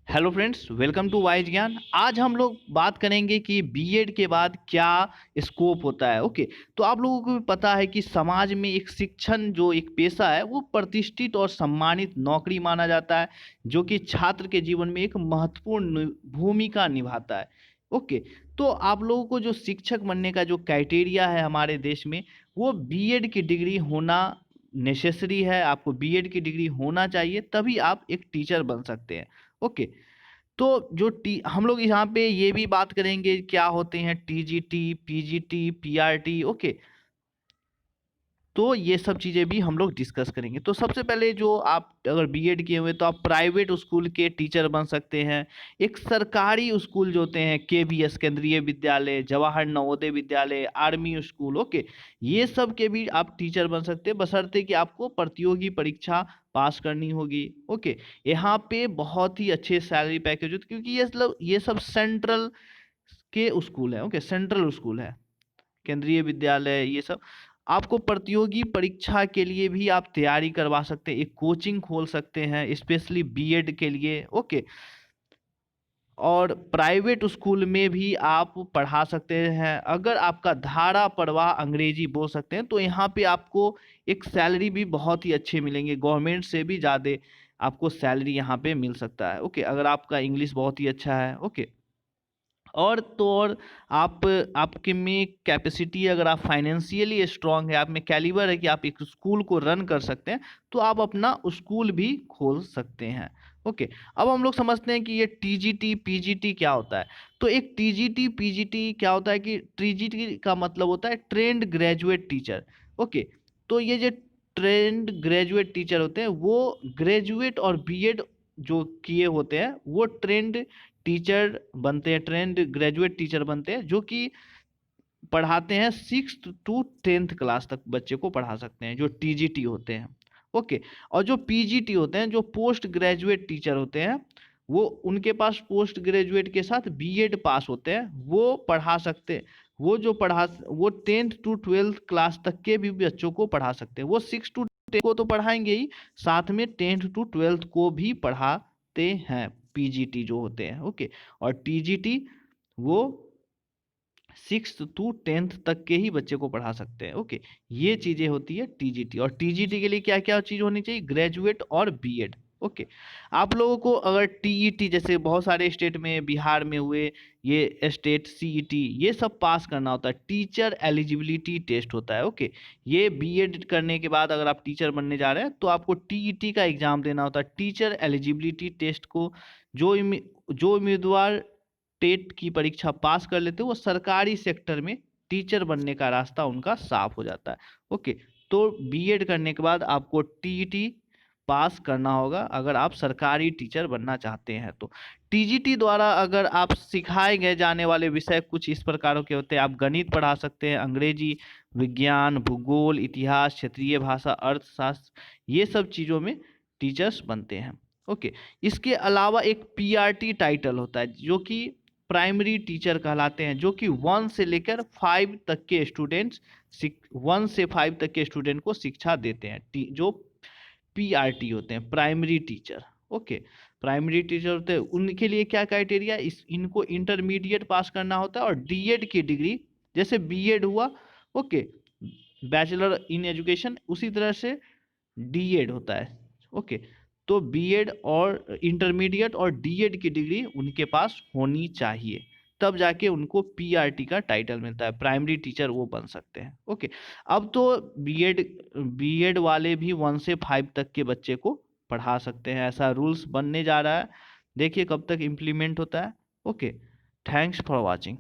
Hello friends, welcome to wise Gyan. आज हम लोग बात करेंगे कि बीएड के बाद क्या स्कोप होता है। ओके, तो आप लोगों को भी पता है कि समाज में एक शिक्षण जो एक पेशा है वो प्रतिष्ठित और सम्मानित नौकरी माना जाता है, जो कि छात्र के जीवन में एक महत्वपूर्ण भूमिका निभाता है। ओके, तो आप लोगों को जो शिक्षक बनने का जो क्राइटेरिया है हमारे देश में, वो बीएड की डिग्री होना नेसेसरी है। आपको बीएड की डिग्री होना चाहिए, तभी आप एक टीचर बन सकते हैं। ओके, तो जो टी हम लोग यहाँ पे ये भी बात करेंगे क्या होते हैं टीजीटी, पीजीटी, पीआरटी। ओके, तो ये सब चीज़ें भी हम लोग डिस्कस करेंगे। तो सबसे पहले जो आप अगर बीएड किए हुए तो आप प्राइवेट स्कूल के टीचर बन सकते हैं। एक सरकारी स्कूल जो होते हैं केवीएस केंद्रीय विद्यालय, Jawahar Navodaya Vidyalaya, army school. Okay, ये सब के भी आप टीचर बन सकते हैं, बशर्ते कि आपको प्रतियोगी परीक्षा पास करनी होगी। ओके, यहाँ पे बहुत ही अच्छे सैलरी पैकेज होते क्योंकि ये सब सेंट्रल के स्कूल है। ओके, सेंट्रल स्कूल है, केंद्रीय विद्यालय, ये सब आपको प्रतियोगी परीक्षा के लिए भी आप तैयारी करवा सकते हैं। एक कोचिंग खोल सकते हैं स्पेशली बीएड के लिए। ओके, और प्राइवेट स्कूल में भी आप पढ़ा सकते हैं। अगर आपका धारा प्रवाह अंग्रेजी बोल सकते हैं तो यहाँ पे आपको एक सैलरी भी बहुत ही अच्छे मिलेंगे, गवर्नमेंट से भी ज़्यादा आपको सैलरी यहाँ पे मिल सकता है। ओके, अगर आपका इंग्लिश बहुत ही अच्छा है। ओके, और तो और आप आपके में कैपेसिटी, अगर आप फाइनेंशियली स्ट्रांग है, आप में कैलिबर है कि आप एक स्कूल को रन कर सकते हैं, तो आप अपना स्कूल भी खोल सकते हैं। ओके, अब हम लोग समझते हैं कि ये टीजीटी पीजीटी क्या होता है। तो एक टीजीटी पीजीटी क्या होता है कि टीजीटी का मतलब होता है ट्रेंड ग्रेजुएट टीचर। ओके, तो ये जो ट्रेंड ग्रेजुएट टीचर होते हैं वो ग्रेजुएट और बीएड जो किए होते हैं वो ट्रेंड टीचर बनते हैं, ट्रेंड ग्रेजुएट टीचर बनते हैं, जो कि पढ़ाते हैं 6th to 10th क्लास तक बच्चे को पढ़ा सकते हैं, जो टीजीटी होते हैं। ओके, और जो पीजीटी होते हैं, जो पोस्ट ग्रेजुएट टीचर होते हैं, वो उनके पास पोस्ट ग्रेजुएट के साथ बीएड पास होते हैं, वो पढ़ा सकते हैं। वो 10th to 12th क्लास तक के भी बच्चों को पढ़ा सकते हैं। वो 6 to 10 को तो पढ़ाएंगे ही, साथ में 10th to 12th को भी पढ़ाते हैं पीजीटी जो होते हैं। ओके, और टीजीटी वो 6th to 10th तक के ही बच्चे को पढ़ा सकते हैं। ओके, ये चीजें होती है टीजीटी। और टीजीटी के लिए क्या क्या चीज होनी चाहिए, ग्रेजुएट और बीएड। ओके, आप लोगों को अगर टीईटी जैसे बहुत सारे स्टेट में, बिहार में हुए ये स्टेट सीईटी, ये सब पास करना होता है, टीचर एलिजिबिलिटी टेस्ट होता है। ओके, ये बीएड करने के बाद अगर आप टीचर बनने जा रहे हैं तो आपको टीईटी का एग्जाम देना होता है, टीचर एलिजिबिलिटी टेस्ट को। जो उम्मीदवार टेट की परीक्षा पास कर लेते हैं वो सरकारी सेक्टर में टीचर बनने का रास्ता उनका साफ हो जाता है। ओके, तो बीएड करने के बाद आपको टीईटी पास करना होगा अगर आप सरकारी टीचर बनना चाहते हैं। तो टीजीटी द्वारा अगर आप सिखाए गए जाने वाले विषय कुछ इस प्रकारों के होते हैं। आप गणित पढ़ा सकते हैं, अंग्रेजी, विज्ञान, भूगोल, इतिहास, क्षेत्रीय भाषा, अर्थशास्त्र, ये सब चीज़ों में टीचर्स बनते हैं। ओके, इसके अलावा एक पीआरटी टाइटल होता है जो कि प्राइमरी टीचर कहलाते हैं, जो कि 1 से लेकर 5 तक के स्टूडेंट्स 1 से 5 तक के स्टूडेंट को शिक्षा देते हैं, जो पीआरटी होते हैं, primary teacher. Okay, primary teacher होते हैं, उनके लिए क्या क्राइटेरिया, इनको इंटरमीडिएट पास करना होता है और डीएड की डिग्री, जैसे बीएड हुआ, ओके, बैचलर इन एजुकेशन, उसी तरह से डीएड होता है। ओके, तो बीएड और इंटरमीडिएट और डीएड की डिग्री उनके पास होनी चाहिए, तब जाके उनको पीआरटी का टाइटल मिलता है, प्राइमरी टीचर वो बन सकते हैं। ओके, अब तो बीएड बीएड वाले भी 1 से 5 तक के बच्चे को पढ़ा सकते हैं, ऐसा रूल्स बनने जा रहा है। देखिए कब तक इम्प्लीमेंट होता है। Okay, thanks for watching.